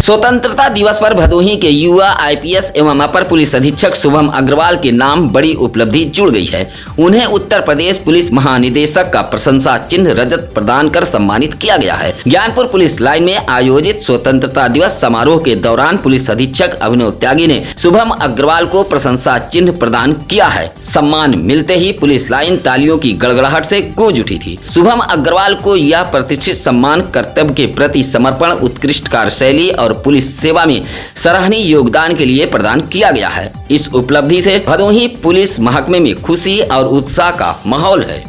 स्वतंत्रता दिवस पर भदोही के युवा आईपीएस एवं अपर पुलिस अधीक्षक शुभम अग्रवाल के नाम बड़ी उपलब्धि जुड़ गई है। उन्हें उत्तर प्रदेश पुलिस महानिदेशक का प्रशंसा चिन्ह रजत प्रदान कर सम्मानित किया गया है। ज्ञानपुर पुलिस लाइन में आयोजित स्वतंत्रता दिवस समारोह के दौरान पुलिस अधीक्षक अभिनव त्यागी ने शुभम अग्रवाल को प्रशंसा चिन्ह प्रदान किया है। सम्मान मिलते ही पुलिस लाइन तालियों की गड़गड़ाहट से गूंज उठी थी। शुभम अग्रवाल को यह प्रतिष्ठित सम्मान कर्तव्य के प्रति समर्पण, उत्कृष्ट कार्यशैली और पुलिस सेवा में सराहनीय योगदान के लिए प्रदान किया गया है। इस उपलब्धि से भदोही पुलिस महकमे में खुशी और उत्साह का माहौल है।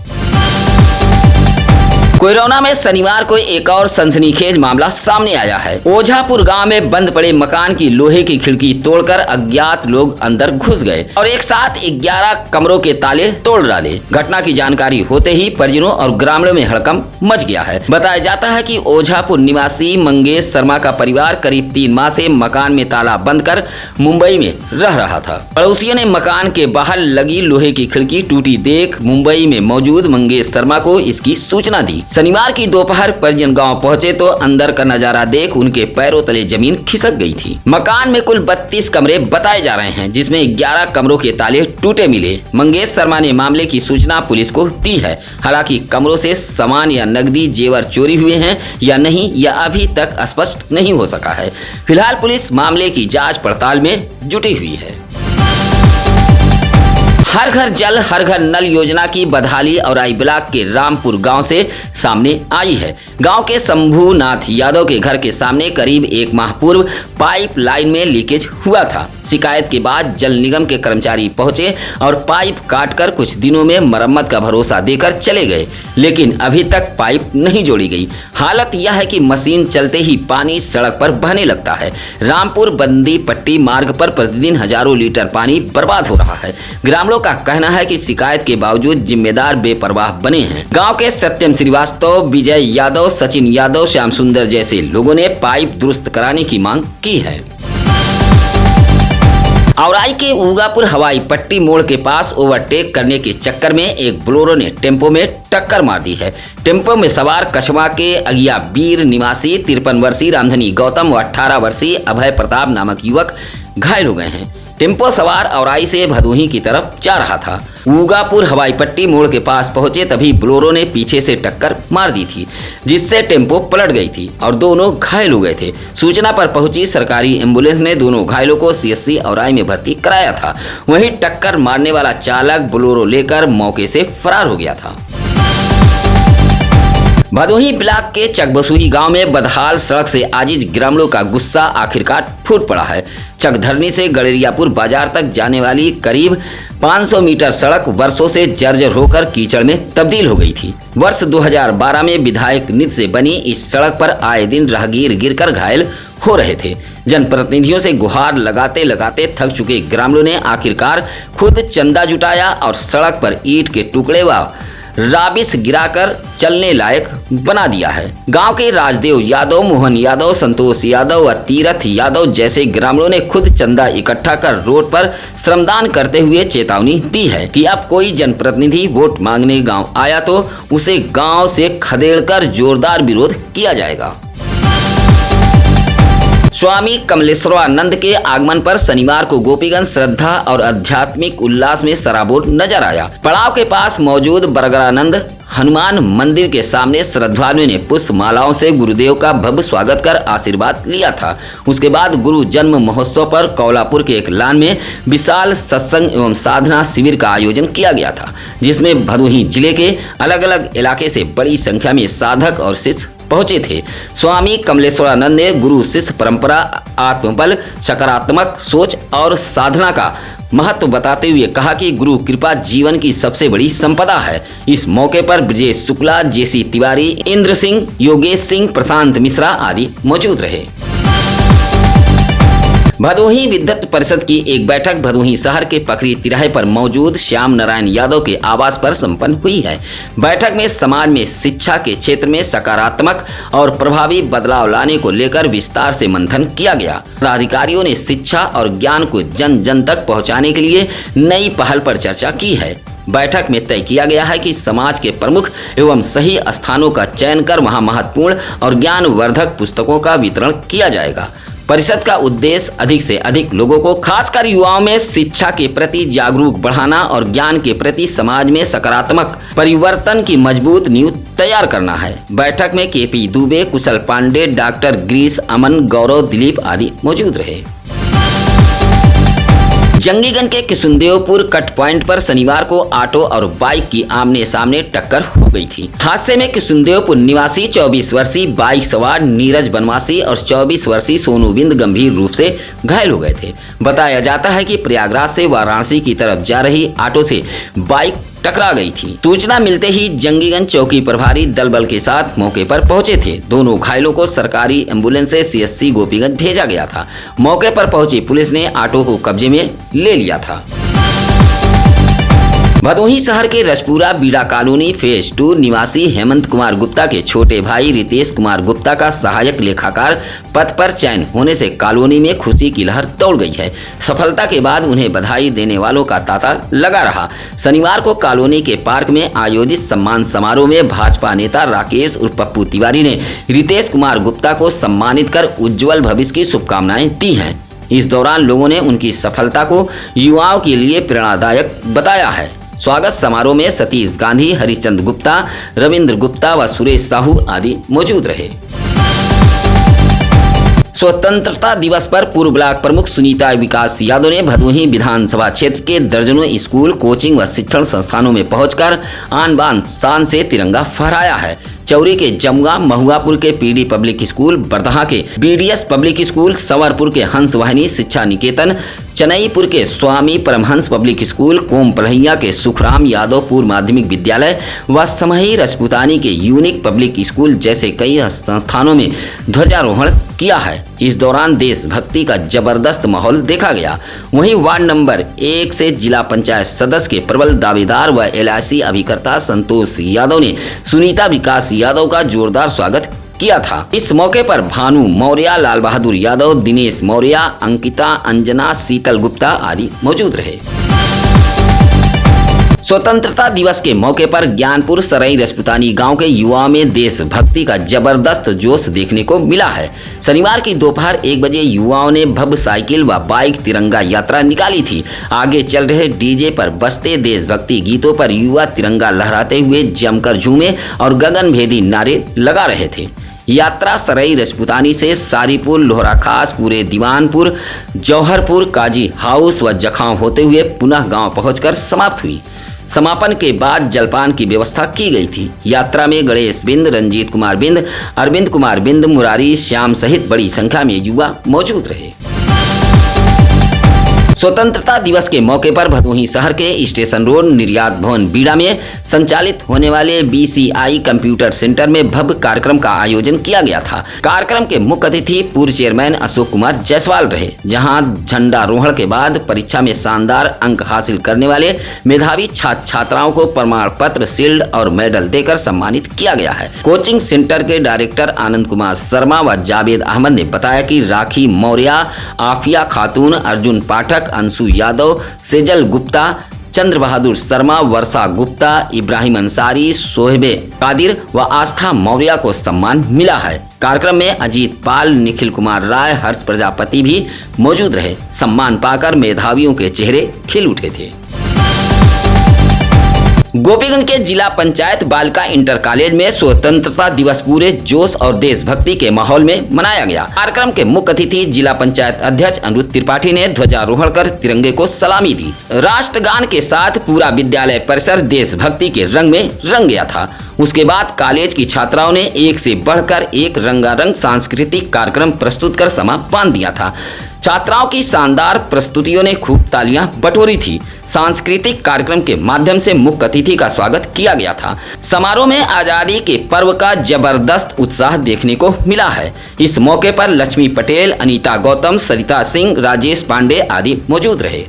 कोयरौना में शनिवार को एक और सनसनीखेज मामला सामने आया है। ओझापुर गांव में बंद पड़े मकान की लोहे की खिड़की तोड़कर अज्ञात लोग अंदर घुस गए और एक साथ 11 कमरों के ताले तोड़ डाले। घटना की जानकारी होते ही परिजनों और ग्रामीणों में हड़कंप मच गया है। बताया जाता है कि ओझापुर निवासी मंगेश शर्मा का परिवार करीब 3 माह से मकान में ताला बंद कर मुंबई में रह रहा था। पड़ोसियों ने मकान के बाहर लगी लोहे की खिड़की टूटी देख मुंबई में मौजूद मंगेश शर्मा को इसकी सूचना दी। शनिवार की दोपहर परिजन गांव पहुंचे तो अंदर का नजारा देख उनके पैरों तले जमीन खिसक गई थी। मकान में कुल 32 कमरे बताए जा रहे हैं, जिसमें 11 कमरों के ताले टूटे मिले। मंगेश शर्मा ने मामले की सूचना पुलिस को दी है। हालांकि कमरों से सामान या नकदी जेवर चोरी हुए हैं या नहीं, यह अभी तक स्पष्ट नहीं हो सका है। फिलहाल पुलिस मामले की जांच पड़ताल में जुटी हुई है। हर घर जल हर घर नल योजना की बदहाली औराई ब्लॉक के रामपुर गांव से सामने आई है। गांव के शंभूनाथ यादव के घर के सामने करीब 1 माह पूर्व पाइप लाइन में लीकेज हुआ था। शिकायत के बाद जल निगम के कर्मचारी पहुंचे और पाइप काटकर कुछ दिनों में मरम्मत का भरोसा देकर चले गए, लेकिन अभी तक पाइप नहीं जोड़ी गई। हालत यह है कि मशीन चलते ही पानी सड़क पर बहने लगता है। रामपुर बंदी पट्टी मार्ग पर प्रतिदिन हजारों लीटर पानी बर्बाद हो रहा है। ग्रामीणों का कहना है कि शिकायत के बावजूद जिम्मेदार बेपरवाह बने हैं। गांव के सत्यम श्रीवास्तव, विजय यादव, सचिन यादव, श्याम सुंदर जैसे लोगों ने पाइप दुरुस्त कराने की मांग की है। औराई के उगापुर हवाई पट्टी मोड़ के पास ओवरटेक करने के चक्कर में एक बोलेरो ने टेम्पो में टक्कर मार दी है। टेम्पो में सवार कछवा के अगिया बीर निवासी 53 वर्षीय रामधनी गौतम व 18 वर्षीय अभय प्रताप नामक युवक घायल हो गए हैं। टेम्पो सवार औराई से भदोही की तरफ जा रहा था। उगापुर हवाई पट्टी मोड़ के पास पहुंचे तभी बोलेरो ने पीछे से टक्कर मार दी थी, जिससे टेम्पो पलट गई थी और दोनों घायल हो गए थे। सूचना पर पहुंची सरकारी एम्बुलेंस ने दोनों घायलों को सीएससी औराई में भर्ती कराया था। वहीं टक्कर मारने वाला चालक बोलेरो लेकर मौके से फरार हो गया था। भदोही ब्लॉक के चकबसुही गांव में बदहाल सड़क से आजिज ग्रामीणों का गुस्सा आखिरकार फूट पड़ा है। चकधरनी से गड़ेरियापुर बाजार तक जाने वाली करीब 500 मीटर सड़क वर्षों से जर्जर होकर कीचड़ में तब्दील हो गई थी। वर्ष 2012 में विधायक निधि से बनी इस सड़क पर आए दिन राहगीर गिरकर घायल हो रहे थे। जनप्रतिनिधियों से गुहार लगाते लगाते थक चुके ग्रामीणों ने आखिरकार खुद चंदा जुटाया और सड़क पर ईंट के टुकड़े व राबिस गिराकर चलने लायक बना दिया है। गांव के राजदेव यादव, मोहन यादव, संतोष यादव व तीरथ यादव जैसे ग्रामीणों ने खुद चंदा इकट्ठा कर रोड पर श्रमदान करते हुए चेतावनी दी है कि अब कोई जनप्रतिनिधि वोट मांगने गांव आया तो उसे गांव से खदेड़कर जोरदार विरोध किया जाएगा। स्वामी कमलेश्वरानंद के आगमन पर शनिवार को गोपीगंज श्रद्धा और आध्यात्मिक उल्लास में सराबोर नजर आया। पड़ाव के पास मौजूद बरगरानंद हनुमान मंदिर के सामने श्रद्धालुओं ने पुष्प मालाओं से गुरुदेव का भव्य स्वागत कर आशीर्वाद लिया था। उसके बाद गुरु जन्म महोत्सव पर कौलापुर के एक लान में विशाल सत्संग एवं साधना शिविर का आयोजन किया गया था, जिसमें भदोही जिले के अलग अलग इलाके से बड़ी संख्या में साधक और शिष्य पहुंचे थे। स्वामी कमलेश्वरानंद ने गुरु शिष्य परंपरा, आत्मबल, सकारात्मक सोच और साधना का महत्व बताते हुए कहा कि गुरु कृपा जीवन की सबसे बड़ी संपदा है। इस मौके पर ब्रजेश शुक्ला, जेसी तिवारी, इंद्र सिंह, योगेश सिंह, प्रशांत मिश्रा आदि मौजूद रहे। भदोही विद्युत परिषद की एक बैठक भदोही शहर के पकरी तिराहे पर मौजूद श्याम नारायण यादव के आवास पर संपन्न हुई है। बैठक में समाज में शिक्षा के क्षेत्र में सकारात्मक और प्रभावी बदलाव लाने को लेकर विस्तार से मंथन किया गया। अधिकारियों ने शिक्षा और ज्ञान को जन जन तक पहुंचाने के लिए नई पहल पर चर्चा की है। बैठक में तय किया गया है कि समाज के प्रमुख एवं सही स्थानों का चयन कर वहां महत्वपूर्ण और ज्ञानवर्धक पुस्तकों का वितरण किया जाएगा। परिषद का उद्देश्य अधिक से अधिक लोगों को, खासकर युवाओं में शिक्षा के प्रति जागरूक बढ़ाना और ज्ञान के प्रति समाज में सकारात्मक परिवर्तन की मजबूत नींव तैयार करना है। बैठक में केपी दुबे, कुशल पांडे, डॉक्टर गिरीश, अमन, गौरव, दिलीप आदि मौजूद रहे। जंगीगंज के किशुनदेवपुर कट पॉइंट पर शनिवार को ऑटो और बाइक की आमने सामने टक्कर हो गई थी। हादसे में किशुनदेवपुर निवासी 24 वर्षीय बाइक सवार नीरज बनवासी और 24 वर्षीय सोनू बिंद गंभीर रूप से घायल हो गए थे। बताया जाता है कि प्रयागराज से वाराणसी की तरफ जा रही ऑटो से बाइक टकरा गई थी। सूचना मिलते ही जंगीगंज चौकी प्रभारी दल बल के साथ मौके पर पहुंचे थे। दोनों घायलों को सरकारी एम्बुलेंस से सीएससी गोपीगंज भेजा गया था। मौके पर पहुंची पुलिस ने ऑटो को कब्जे में ले लिया था। भदोही शहर के रजपुरा बीड़ा कॉलोनी फेज 2 निवासी हेमंत कुमार गुप्ता के छोटे भाई रितेश कुमार गुप्ता का सहायक लेखाकार पद पर चयन होने से कॉलोनी में खुशी की लहर दौड़ गई है। सफलता के बाद उन्हें बधाई देने वालों का तांता लगा रहा। शनिवार को कॉलोनी के पार्क में आयोजित सम्मान समारोह में भाजपा नेता राकेश उर्फ पप्पू तिवारी ने रितेश कुमार गुप्ता को सम्मानित कर उज्जवल भविष्य की शुभकामनाएं दी हैं। इस दौरान लोगों ने उनकी सफलता को युवाओं के लिए प्रेरणादायक बताया है। स्वागत समारोह में सतीश गांधी, हरिचंद गुप्ता, रविंद्र गुप्ता व सुरेश साहू आदि मौजूद रहे। स्वतंत्रता दिवस पर पूर्व ब्लॉक प्रमुख सुनीता विकास यादव ने भदोही विधानसभा क्षेत्र के दर्जनों स्कूल, कोचिंग व शिक्षण संस्थानों में पहुंचकर आन बान शान से तिरंगा फहराया है। चौरी के जमुआ, महुआपुर के पीडी पब्लिक स्कूल, बरदहा के बीडीएस पब्लिक स्कूल, संवरपुर के हंस वाहिनी शिक्षा निकेतन, चनईपुर के स्वामी परमहंस पब्लिक स्कूल, कोम पलहिया के सुखराम यादव पूर्व माध्यमिक विद्यालय व समही रजपुतानी के यूनिक पब्लिक स्कूल जैसे कई संस्थानों में ध्वजारोहण किया है। इस दौरान देशभक्ति का जबरदस्त माहौल देखा गया। वहीं वार्ड नंबर 1 से जिला पंचायत सदस्य के प्रबल दावेदार व LIC अभिकर्ता संतोष यादव ने सुनीता विकास यादव का जोरदार स्वागत किया था। इस मौके पर भानु मौर्य, लाल बहादुर यादव, दिनेश मौर्य, अंकिता, अंजना, शीतल गुप्ता आदि मौजूद रहे। स्वतंत्रता दिवस के मौके पर ज्ञानपुर सराई रजपुतानी गांव के युवाओं में देशभक्ति का जबरदस्त जोश देखने को मिला है। शनिवार की दोपहर 1 बजे युवाओं ने भव्य साइकिल व बाइक तिरंगा यात्रा निकाली थी। आगे चल रहे डीजे पर बजते देशभक्ति गीतों पर युवा तिरंगा लहराते हुए जमकर झूमे और गगनभेदी नारे लगा रहे थे। यात्रा सराई रजपुतानी से सारीपुर, लोहरा खास, पूरे दीवानपुर, जौहरपुर, काजी हाउस व जखांव होते हुए पुनः गांव पहुंचकर समाप्त हुई। समापन के बाद जलपान की व्यवस्था की गई थी। यात्रा में गणेश बिंद, रंजीत कुमार बिंद, अरविंद कुमार बिंद, मुरारी श्याम सहित बड़ी संख्या में युवा मौजूद रहे। स्वतंत्रता दिवस के मौके पर भदोही शहर के स्टेशन रोड निर्यात भवन बीड़ा में संचालित होने वाले BCI कंप्यूटर सेंटर में भव्य कार्यक्रम का आयोजन किया गया था। कार्यक्रम के मुख्य अतिथि पूर्व चेयरमैन अशोक कुमार जायसवाल रहे, जहां झंडारोहण के बाद परीक्षा में शानदार अंक हासिल करने वाले मेधावी छात्र छात्राओं को प्रमाण पत्र, शील्ड और मेडल देकर सम्मानित किया गया है। कोचिंग सेंटर के डायरेक्टर आनंद कुमार शर्मा व जावेद अहमद ने बताया कि राखी मौर्य, आफिया खातून, अर्जुन पाठक, अंशु यादव, सेजल गुप्ता, चंद्र बहादुर शर्मा, वर्षा गुप्ता, इब्राहिम अंसारी, सोहेबे कादिर व आस्था मौर्य को सम्मान मिला है। कार्यक्रम में अजीत पाल, निखिल कुमार राय, हर्ष प्रजापति भी मौजूद रहे। सम्मान पाकर मेधावियों के चेहरे खिल उठे थे। गोपीगंज के जिला पंचायत बालिका इंटर कॉलेज में स्वतंत्रता दिवस पूरे जोश और देशभक्ति के माहौल में मनाया गया। कार्यक्रम के मुख्य अतिथि जिला पंचायत अध्यक्ष अनिरुद्ध त्रिपाठी ने ध्वजारोहण कर तिरंगे को सलामी दी। राष्ट्रगान के साथ पूरा विद्यालय परिसर देशभक्ति के रंग में रंग गया था। उसके बाद कॉलेज की छात्राओं ने एक से बढ़कर एक रंगारंग सांस्कृतिक कार्यक्रम प्रस्तुत कर समा बांध दिया था। छात्राओं की शानदार प्रस्तुतियों ने खूब तालियां बटोरी थी। सांस्कृतिक कार्यक्रम के माध्यम से मुख्य अतिथि का स्वागत किया गया था। समारोह में आजादी के पर्व का जबरदस्त उत्साह देखने को मिला है। इस मौके पर लक्ष्मी पटेल, अनीता गौतम, सरिता सिंह, राजेश पांडे आदि मौजूद रहे।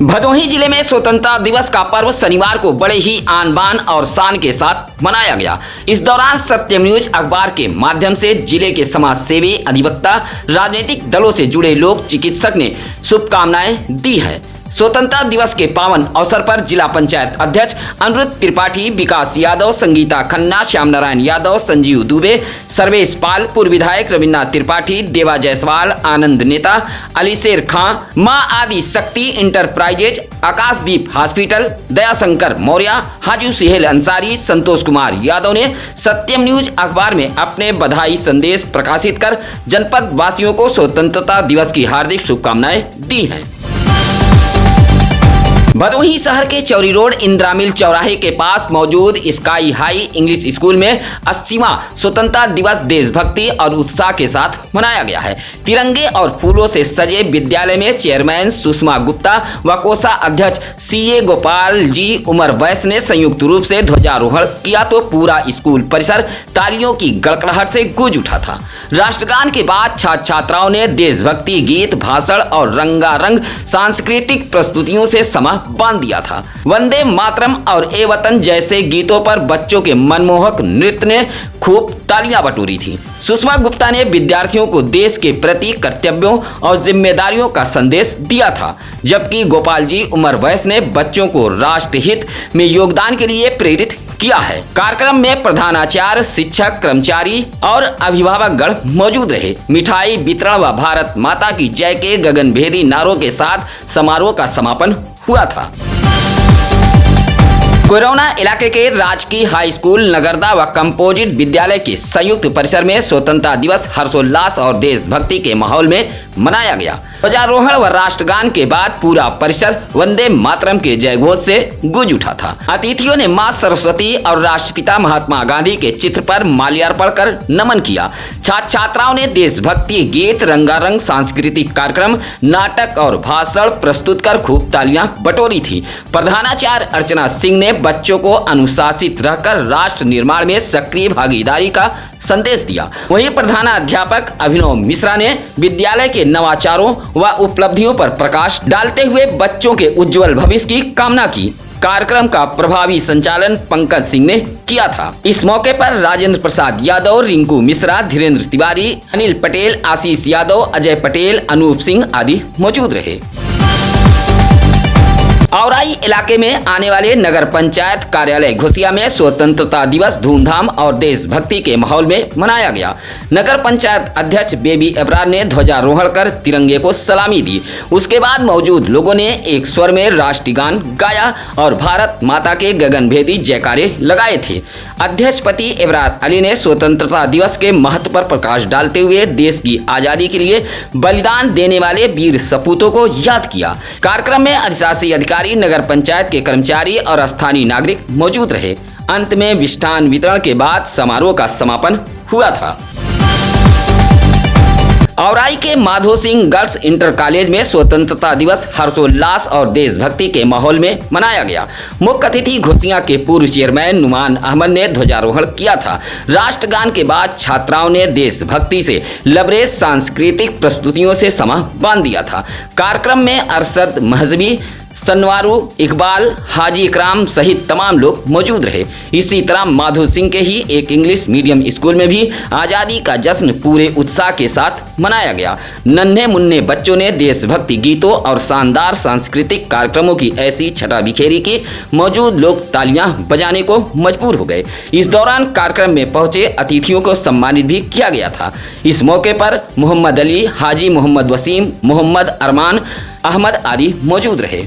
भदोही जिले में स्वतंत्रता दिवस का पर्व शनिवार को बड़े ही आन बान और शान के साथ मनाया गया। इस दौरान सत्यम न्यूज अखबार के माध्यम से जिले के समाज सेवी, अधिवक्ता, राजनीतिक दलों से जुड़े लोग, चिकित्सक ने शुभकामनाएं दी है। स्वतंत्रता दिवस के पावन अवसर पर जिला पंचायत अध्यक्ष अनिरुद्ध त्रिपाठी, विकास यादव, संगीता खन्ना, श्याम नारायण यादव, संजीव दुबे, सर्वेश पाल, पूर्व विधायक रविन्द्रनाथ त्रिपाठी, देवा जायसवाल, आनंद नेता, अलीशेर खां, मां आदि शक्ति इंटरप्राइजेज, आकाशदीप हॉस्पिटल, दयाशंकर मौर्य, हाजू सुहेल अंसारी, संतोष कुमार यादव ने सत्यम न्यूज अखबार में अपने बधाई संदेश प्रकाशित कर जनपद वासियों को स्वतंत्रता दिवस की हार्दिक शुभकामनाएं दी हैं। भदोही शहर के चौरी रोड इंदिरा मिल चौराहे के पास मौजूद स्काई हाई इंग्लिश स्कूल में 80वां स्वतंत्रता दिवस देशभक्ति और उत्साह के साथ मनाया गया है। तिरंगे और फूलों से सजे विद्यालय में चेयरमैन सुषमा गुप्ता व कोषा अध्यक्ष सीए गोपाल जी उमर वैस ने संयुक्त रूप से ध्वजारोहण किया तो पूरा स्कूल परिसर तालियों की गड़गड़ाहट से गूंज उठा था। राष्ट्रगान के बाद छात्र छात्राओं ने देशभक्ति गीत, भाषण और रंगारंग सांस्कृतिक प्रस्तुतियों से समा बांध दिया था। वंदे मातरम और ए वतन जैसे गीतों पर बच्चों के मनमोहक नृत्य ने खूब तालियां बटोरी थी। सुषमा गुप्ता ने विद्यार्थियों को देश के प्रति कर्तव्यों और जिम्मेदारियों का संदेश दिया था, जबकि गोपाल जी उमर वैस ने बच्चों को राष्ट्र हित में योगदान के लिए प्रेरित किया है। कार्यक्रम में प्रधानाचार्य, शिक्षक, कर्मचारी और अभिभावकगण मौजूद रहे। मिठाई वितरण व भारत माता की जय के गगनभेदी नारों के साथ समारोह का समापन हुआ था। कोरोना इलाके के राजकीय हाई स्कूल नगरदा व कंपोजिट विद्यालय के संयुक्त परिसर में स्वतंत्रता दिवस हर्षोल्लास और देशभक्ति के माहौल में मनाया गया। ध्वजारोहण व राष्ट्रगान के बाद पूरा परिसर वंदे मातरम के जयघोष से गूंज उठा था। अतिथियों ने मां सरस्वती और राष्ट्रपिता महात्मा गांधी के चित्र पर माल्यार्पण कर नमन किया। छात्र छात्राओं ने देशभक्ति गीत, रंगारंग सांस्कृतिक कार्यक्रम, नाटक और भाषण प्रस्तुत कर खूब तालियां बटोरी थी। प्रधानाचार्य अर्चना सिंह ने बच्चों को अनुशासित रहकर राष्ट्र निर्माण में सक्रिय भागीदारी का संदेश दिया। वहीं प्रधानाध्यापक अभिनव मिश्रा ने विद्यालय के नवाचारों व उपलब्धियों पर प्रकाश डालते हुए बच्चों के उज्जवल भविष्य की कामना की। कार्यक्रम का प्रभावी संचालन पंकज सिंह ने किया था। इस मौके पर राजेंद्र प्रसाद यादव, रिंकू मिश्रा, धीरेन्द्र तिवारी, अनिल पटेल, आशीष यादव, अजय पटेल, अनूप सिंह आदि मौजूद रहे। औराई इलाके में आने वाले नगर पंचायत कार्यालय घोसिया में स्वतंत्रता दिवस धूमधाम और देशभक्ति के माहौल में मनाया गया। नगर पंचायत अध्यक्ष बेबी अबरार ने ध्वजारोहण कर तिरंगे को सलामी दी। उसके बाद मौजूद लोगों ने एक स्वर में राष्ट्रगान गाया और भारत माता के गगनभेदी जयकारे लगाए थे। अध्यक्षपति इब्रार अली ने स्वतंत्रता दिवस के महत्व पर प्रकाश डालते हुए देश की आजादी के लिए बलिदान देने वाले वीर सपूतों को याद किया। कार्यक्रम में अधिशासी अधिकारी, नगर पंचायत के कर्मचारी और स्थानीय नागरिक मौजूद रहे। अंत में मिष्ठान वितरण के बाद समारोह का समापन हुआ था। औराई के Madho Singh girls inter college में स्वतंत्रता दिवस हर्षोल्लास और देशभक्ति के माहौल में मनाया गया। मुख्य अतिथि घोसिया के पूर्व चेयरमैन नुमान अहमद ने ध्वजारोहण किया था। राष्ट्रगान के बाद छात्राओं ने देशभक्ति से लबरेज सांस्कृतिक प्रस्तुतियों से समा बांध दिया था। कार्यक्रम में अरशद महजबी, सनवारू, इकबाल, हाजी इकराम सहित तमाम लोग मौजूद रहे। इसी तरह माधो सिंह के ही एक इंग्लिश मीडियम स्कूल में भी आज़ादी का जश्न पूरे उत्साह के साथ मनाया गया। नन्हे मुन्ने बच्चों ने देशभक्ति गीतों और शानदार सांस्कृतिक कार्यक्रमों की ऐसी छटा बिखेरी कि मौजूद लोग तालियां बजाने को मजबूर हो गए। इस दौरान कार्यक्रम में पहुंचे अतिथियों को सम्मानित भी किया गया था। इस मौके पर मोहम्मद अली, हाजी मोहम्मद वसीम, मोहम्मद अरमान अहमद आदि मौजूद रहे।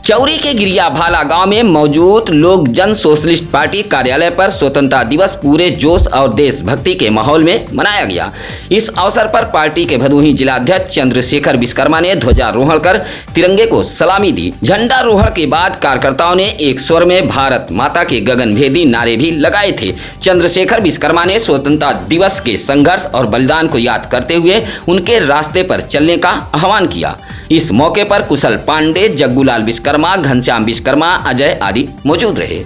चौरी के गिरिया भाला गांव में मौजूद लोक जन सोशलिस्ट पार्टी कार्यालय पर स्वतंत्रता दिवस पूरे जोश और देशभक्ति के माहौल में मनाया गया। इस अवसर पर पार्टी के भदोही जिलाध्यक्ष चंद्रशेखर विश्वकर्मा ने ध्वजारोहण कर तिरंगे को सलामी दी। झंडारोहण के बाद कार्यकर्ताओं ने एक स्वर में भारत माता के गगनभेदी नारे भी लगाए थे। चंद्रशेखर विश्वकर्मा ने स्वतंत्रता दिवस के संघर्ष और बलिदान को याद करते हुए उनके रास्ते पर चलने का आह्वान किया। इस मौके पर कुशल पांडे, जग्गूलाल विश्वकर्मा, घनश्याम विश्वकर्मा, अजय आदि मौजूद रहे।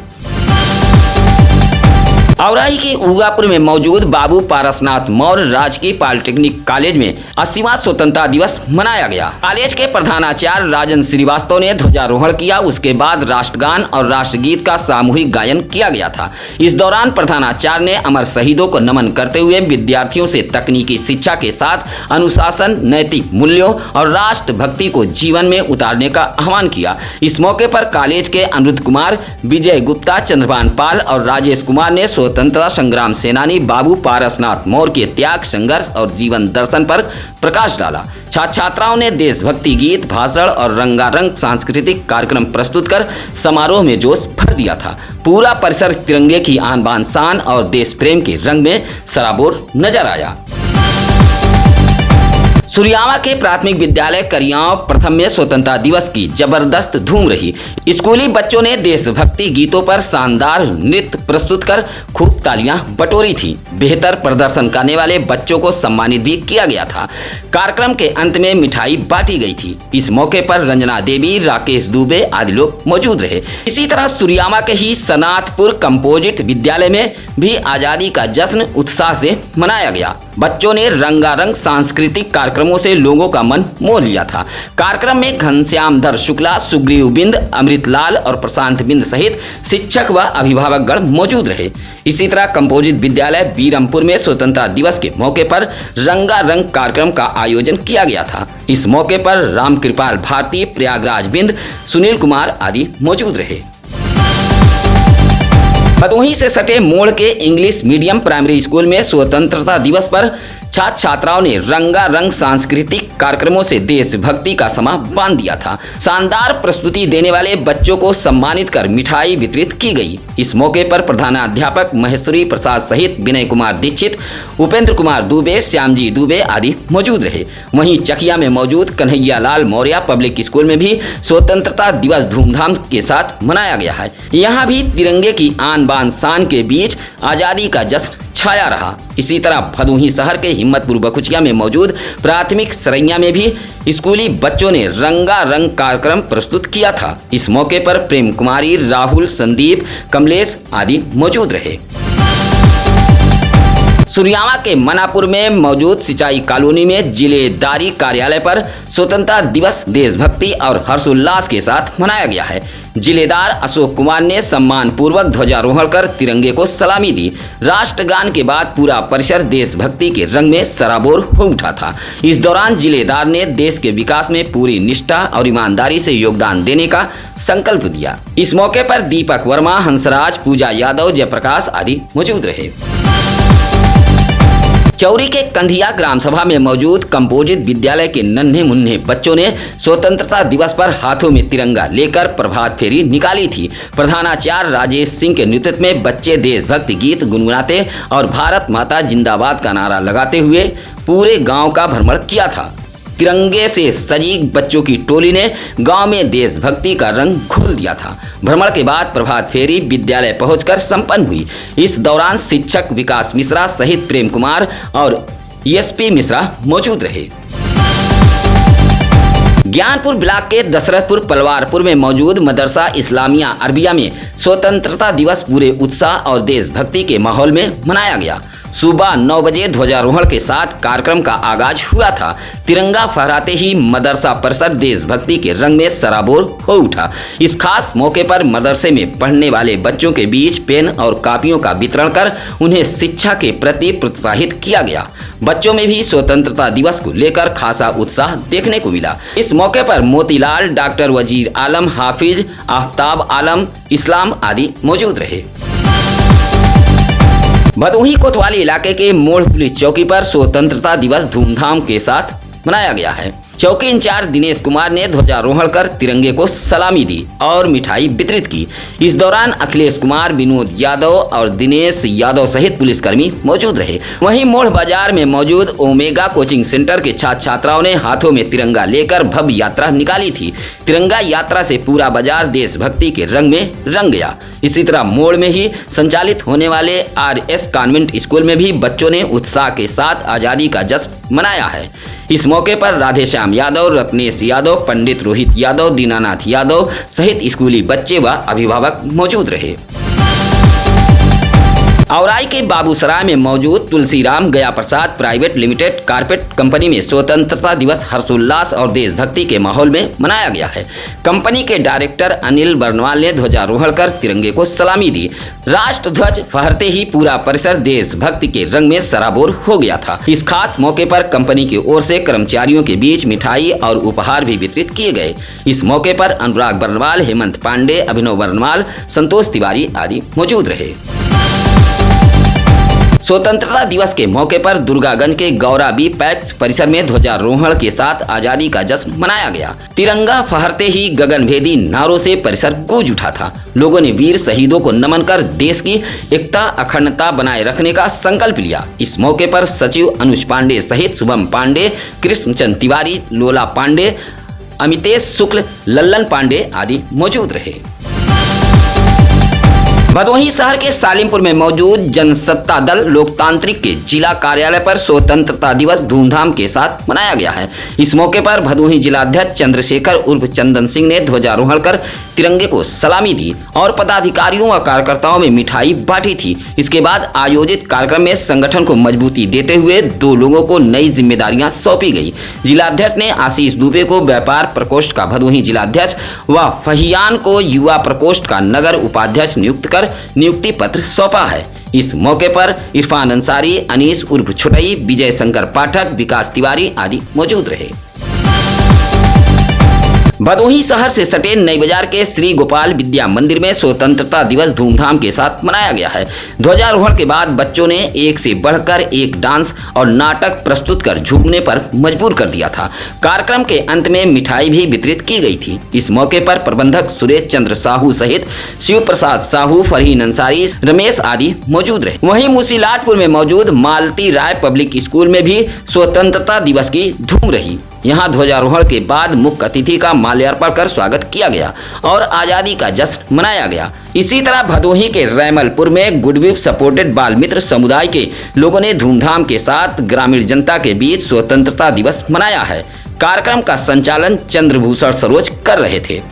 औराई के उगापुर में मौजूद बाबू पारसनाथ मौर्य राजकीय पॉलिटेक्निक कॉलेज में 80वां स्वतंत्रता दिवस मनाया गया। कॉलेज के प्रधानाचार्य राजन श्रीवास्तव ने ध्वजारोहण किया। उसके बाद राष्ट्रगान और राष्ट्रगीत का सामूहिक गायन किया गया था। इस दौरान प्रधानाचार्य ने अमर शहीदों को नमन करते हुए विद्यार्थियों से तकनीकी शिक्षा के साथ अनुशासन, नैतिक मूल्यों और राष्ट्रभक्ति को जीवन में उतारने का आह्वान किया। इस मौके पर कॉलेज के अनिरुद्ध कुमार, विजय गुप्ता, चंद्रभान पाल और राजेश कुमार ने स्वतंत्रता संग्राम सेनानी बाबू पारसनाथ मौर्य के त्याग, संघर्ष और जीवन दर्शन पर प्रकाश डाला। छात्र छात्राओं ने देशभक्ति गीत, भाषण और रंगारंग सांस्कृतिक कार्यक्रम प्रस्तुत कर समारोह में जोश भर दिया था। पूरा परिसर तिरंगे की आन बान शान और देश प्रेम के रंग में सराबोर नजर आया। सुरियावा के प्राथमिक विद्यालय करियाव प्रथम में स्वतंत्रता दिवस की जबरदस्त धूम रही। स्कूली बच्चों ने देशभक्ति गीतों पर शानदार नृत्य प्रस्तुत कर खूब तालियां बटोरी थी। बेहतर प्रदर्शन करने वाले बच्चों को सम्मानित भी किया गया था। कार्यक्रम के अंत में मिठाई बांटी गई थी। इस मौके पर रंजना देवी, राकेश दुबे आदि लोग मौजूद रहे। इसी तरह सुरियावा के ही सनातपुर कंपोजिट विद्यालय में भी आजादी का जश्न उत्साह से मनाया गया। बच्चों ने रंगारंग सांस्कृतिक कार्यक्रमों से लोगों का मन मोह लिया था। कार्यक्रम में घनश्याम धर शुक्ला, सुग्रीव बिंद, अमृत लाल और प्रशांत बिंद सहित शिक्षक व अभिभावकगण मौजूद रहे। इसी तरह कंपोजिट विद्यालय बीरमपुर में स्वतंत्रता दिवस के मौके पर रंगारंग कार्यक्रम का आयोजन किया गया था। इस मौके पर रामकृपाल भारती, प्रयागराज बिंद, सुनील कुमार आदि मौजूद रहे। भदोही से सटे मोड़ के इंग्लिश मीडियम प्राइमरी स्कूल में स्वतंत्रता दिवस पर छात्र छात्राओं ने रंगारंग सांस्कृतिक कार्यक्रमों से देशभक्ति का समा बांध दिया था। शानदार प्रस्तुति देने वाले बच्चों को सम्मानित कर मिठाई वितरित की गई। इस मौके पर प्रधानाध्यापक महेश्वरी प्रसाद सहित विनय कुमार दीक्षित, उपेंद्र कुमार दुबे, श्यामजी दुबे आदि मौजूद रहे। वहीं चकिया में मौजूद कन्हैया लाल मौर्य पब्लिक स्कूल में भी स्वतंत्रता दिवस धूमधाम के साथ मनाया गया है। यहाँ भी तिरंगे की आन बान शान के बीच आजादी का जश्न छाया रहा। इसी तरह भदोही शहर के हिम्मतपुर बकुचिया में मौजूद प्राथमिक सरैया में भी स्कूली बच्चों ने रंगारंग कार्यक्रम प्रस्तुत किया था। इस मौके पर प्रेम कुमारी, राहुल, संदीप, कमलेश आदि मौजूद रहे। सुरियावा के मनापुर में मौजूद सिंचाई कॉलोनी में जिलेदारी कार्यालय पर स्वतंत्रता दिवस देशभक्ति और हर्षोल्लास के साथ मनाया गया है। जिलेदार अशोक कुमार ने सम्मान पूर्वक ध्वजारोहण कर तिरंगे को सलामी दी। राष्ट्रगान के बाद पूरा परिसर देशभक्ति के रंग में सराबोर हो उठा था। इस दौरान जिलेदार ने देश के विकास में पूरी निष्ठा और ईमानदारी से योगदान देने का संकल्प दिया। इस मौके पर दीपक वर्मा, हंसराज, पूजा यादव, जयप्रकाश आदि मौजूद रहे। चौरी के कंधिया ग्राम सभा में मौजूद कंपोजिट विद्यालय के नन्हे मुन्ने बच्चों ने स्वतंत्रता दिवस पर हाथों में तिरंगा लेकर प्रभात फेरी निकाली थी। प्रधानाचार्य राजेश सिंह के नेतृत्व में बच्चे देशभक्ति गीत गुनगुनाते और भारत माता जिंदाबाद का नारा लगाते हुए पूरे गांव का भ्रमण किया था। तिरंगे से सजी बच्चों की टोली ने गांव में देशभक्ति का रंग घोल दिया था। भ्रमण के बाद प्रभात फेरी विद्यालय पहुंचकर संपन्न हुई। इस दौरान शिक्षक विकास मिश्रा सहित प्रेम कुमार और एसपी मिश्रा मौजूद रहे। ज्ञानपुर ब्लॉक के दशरथपुर पलवारपुर में मौजूद मदरसा इस्लामिया अरबिया में स्वतंत्रता दिवस पूरे उत्साह और देशभक्ति के माहौल में मनाया गया। सुबह 9 बजे ध्वजारोहण के साथ कार्यक्रम का आगाज हुआ था। तिरंगा फहराते ही मदरसा परिसर देशभक्ति के रंग में सराबोर हो उठा। इस खास मौके पर मदरसे में पढ़ने वाले बच्चों के बीच पेन और कापियों का वितरण कर उन्हें शिक्षा के प्रति प्रोत्साहित किया गया। बच्चों में भी स्वतंत्रता दिवस को लेकर खासा उत्साह देखने को मिला। इस मौके पर मोतीलाल, डॉक्टर वजीर आलम, हाफिज, आफ्ताब आलम, इस्लाम आदि मौजूद रहे। भदोही कोतवाली इलाके के मोड़ पुलिस चौकी पर स्वतंत्रता दिवस धूमधाम के साथ मनाया गया है। चौकी इंचार्ज दिनेश कुमार ने ध्वजारोहण कर तिरंगे को सलामी दी और मिठाई वितरित की। इस दौरान अखिलेश कुमार, विनोद यादव और दिनेश यादव सहित पुलिसकर्मी मौजूद रहे। वहीं मोड़ बाजार में मौजूद ओमेगा कोचिंग सेंटर के छात्र छात्राओं ने हाथों में तिरंगा लेकर भव्य यात्रा निकाली थी। तिरंगा यात्रा से पूरा बाजार देशभक्ति के रंग में रंग गया। इसी तरह मोड़ में ही संचालित होने वाले RS कॉन्वेंट स्कूल में भी बच्चों ने उत्साह के साथ आजादी का जश्न मनाया है। इस मौके पर राधेश्याम यादव, रत्नेश यादव, पंडित रोहित यादव, दीनानाथ यादव सहित स्कूली बच्चे व अभिभावक मौजूद रहे। औराई के बाबूसराय में मौजूद तुलसीराम गया प्रसाद प्राइवेट लिमिटेड कारपेट कंपनी में स्वतंत्रता दिवस हर्षोल्लास और देशभक्ति के माहौल में मनाया गया है। कंपनी के डायरेक्टर अनिल बर्नवाल ने ध्वजारोहण कर तिरंगे को सलामी दी। राष्ट्र ध्वज फहरते ही पूरा परिसर देशभक्ति के रंग में सराबोर हो गया था। इस खास मौके पर कंपनी की ओर से कर्मचारियों के बीच मिठाई और उपहार भी वितरित किए गए। इस मौके पर अनुराग बर्नवाल, हेमंत पांडे, अभिनव बर्नवाल, संतोष तिवारी आदि मौजूद रहे। स्वतंत्रता दिवस के मौके पर दुर्गागंज के गौरा बी पैक्स परिसर में ध्वजारोहण के साथ आजादी का जश्न मनाया गया। तिरंगा फहरते ही गगनभेदी नारों से परिसर गूंज उठा था। लोगों ने वीर शहीदों को नमन कर देश की एकता अखंडता बनाए रखने का संकल्प लिया। इस मौके पर सचिव अनुज पांडे सहित शुभम पांडे, कृष्णचंद तिवारी, लोला पांडे, अमितेश शुक्ल, लल्लन पांडे आदि मौजूद रहे। भदोही शहर के सालिमपुर में मौजूद जनसत्ता दल लोकतांत्रिक के जिला कार्यालय पर स्वतंत्रता दिवस धूमधाम के साथ मनाया गया है। इस मौके पर भदोही जिलाध्यक्ष चंद्रशेखर उर्फ चंदन सिंह ने ध्वजारोहण कर तिरंगे को सलामी दी और पदाधिकारियों व कार्यकर्ताओं में मिठाई बांटी थी। इसके बाद आयोजित कार्यक्रम में संगठन को मजबूती देते हुए 2 लोगों को नई जिम्मेदारियां सौंपी गई। जिलाध्यक्ष ने आशीष दुबे को व्यापार प्रकोष्ठ का भदोही जिलाध्यक्ष व फहियान को युवा प्रकोष्ठ का नगर उपाध्यक्ष नियुक्त कर नियुक्ति पत्र सौंपा है। इस मौके पर इरफान अंसारी, अनीस उर्फ छुटई, विजय शंकर पाठक, विकास तिवारी आदि मौजूद रहे। भदोही शहर से सटे नई बाजार के श्री गोपाल विद्या मंदिर में स्वतंत्रता दिवस धूमधाम के साथ मनाया गया है। ध्वजारोहण के बाद बच्चों ने एक से बढ़कर एक डांस और नाटक प्रस्तुत कर झूमने पर मजबूर कर दिया था। कार्यक्रम के अंत में मिठाई भी वितरित की गई थी। इस मौके पर प्रबंधक सुरेश चंद्र साहू सहित शिव प्रसाद साहू, फरहीन अंसारी, रमेश आदि मौजूद रहे। वहीं मुसीलाटपुर में मौजूद मालती राय पब्लिक स्कूल में भी स्वतंत्रता दिवस की धूम रही। यहाँ ध्वजारोहण के बाद मुख्य अतिथि का माल्यार्पण कर स्वागत किया गया और आजादी का जश्न मनाया गया। इसी तरह भदोही के रैमलपुर में गुडविल सपोर्टेड बाल मित्र समुदाय के लोगों ने धूमधाम के साथ ग्रामीण जनता के बीच स्वतंत्रता दिवस मनाया है। कार्यक्रम का संचालन चंद्रभूषण सरोज कर रहे थे।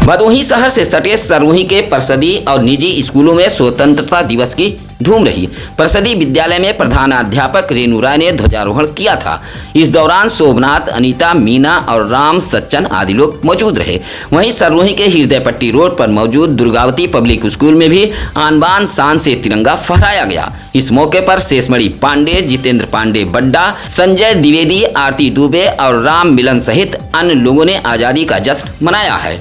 भदोही शहर से सटे सरोही के परिषदी और निजी स्कूलों में स्वतंत्रता दिवस की धूम रही। परिषदी विद्यालय में प्रधानाध्यापक रेणु राय ने ध्वजारोहण किया था। इस दौरान शोभनाथ, अनीता, मीना और राम सच्चन आदि लोग मौजूद रहे। वहीं सरोही के हृदय पट्टी रोड पर मौजूद दुर्गावती पब्लिक स्कूल में भी आन बान शान से तिरंगा फहराया गया। इस मौके पर शेषमणि पांडे, जितेंद्र पांडे बड्डा, संजय द्विवेदी, आरती दुबे और राम मिलन सहित अन्य लोगों ने आजादी का जश्न मनाया है।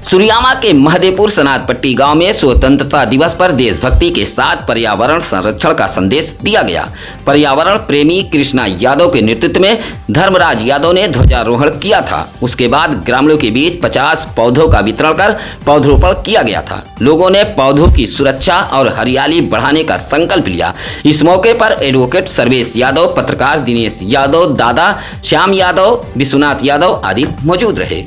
सुरियामा के महदेपुर सनातपट्टी गांव में स्वतंत्रता दिवस पर देशभक्ति के साथ पर्यावरण संरक्षण का संदेश दिया गया। पर्यावरण प्रेमी कृष्णा यादव के नेतृत्व में धर्मराज यादव ने ध्वजारोहण किया था। उसके बाद ग्रामीणों के बीच 50 पौधों का वितरण कर पौधरोपण किया गया था। लोगों ने पौधों की सुरक्षा और हरियाली बढ़ाने का संकल्प लिया। इस मौके पर एडवोकेट सर्वेश यादव, पत्रकार दिनेश यादव, दादा श्याम यादव, विश्वनाथ यादव आदि मौजूद रहे।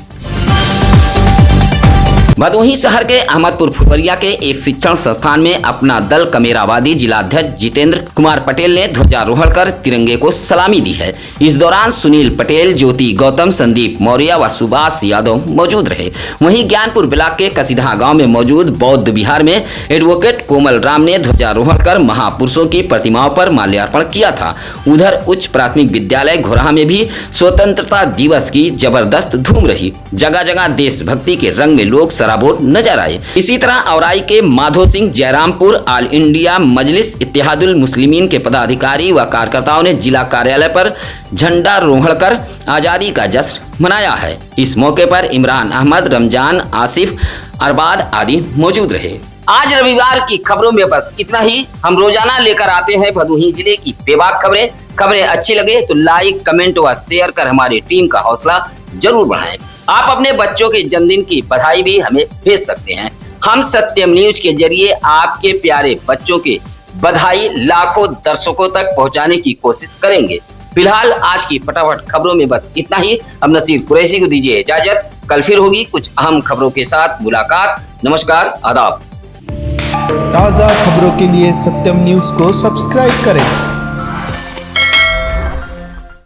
भदोही शहर के अहमदपुर फुलवरिया के एक शिक्षण संस्थान में अपना दल कमेरावादी जिलाध्यक्ष जितेंद्र कुमार पटेल ने ध्वजारोहण कर तिरंगे को सलामी दी है। इस दौरान सुनील पटेल, ज्योति गौतम, संदीप मौर्य व सुभाष यादव मौजूद रहे। वहीं ज्ञानपुर ब्लॉक के कसीधा गांव में मौजूद बौद्ध विहार में एडवोकेट कोमल राम ने ध्वजारोहण कर महापुरुषों की प्रतिमाओं पर माल्यार्पण किया था। उधर उच्च प्राथमिक विद्यालय घोरहा में भी स्वतंत्रता दिवस की जबरदस्त धूम रही। जगह जगह देशभक्ति के रंग में लोग सराबोर नजर आए। इसी तरह औराई के माधो सिंह जयरामपुर ऑल इंडिया मजलिस इत्तेहादुल मुस्लिमीन के पदाधिकारी व कार्यकर्ताओं ने जिला कार्यालय पर झंडारोहण कर आजादी का जश्न मनाया है। इस मौके पर इमरान अहमद, रमजान, आसिफ, अरबाद आदि मौजूद रहे। आज रविवार की खबरों में बस इतना ही। हम रोजाना लेकर आते हैं भदोही जिले की बेबाक खबरें अच्छी लगे तो लाइक, कमेंट व शेयर कर हमारी टीम का हौसला जरूर बढ़ाएं। आप अपने बच्चों के जन्मदिन की बधाई भी हमें भेज सकते हैं। हम सत्यम न्यूज के जरिए आपके प्यारे बच्चों के बधाई लाखों दर्शकों तक पहुंचाने की कोशिश करेंगे। फिलहाल आज की फटाफट खबरों में बस इतना ही। अब नसीर कुरैशी को दीजिए इजाजत। कल फिर होगी कुछ अहम खबरों के साथ मुलाकात। नमस्कार, आदाब। ताज़ा खबरों के लिए सत्यम न्यूज को सब्सक्राइब करें।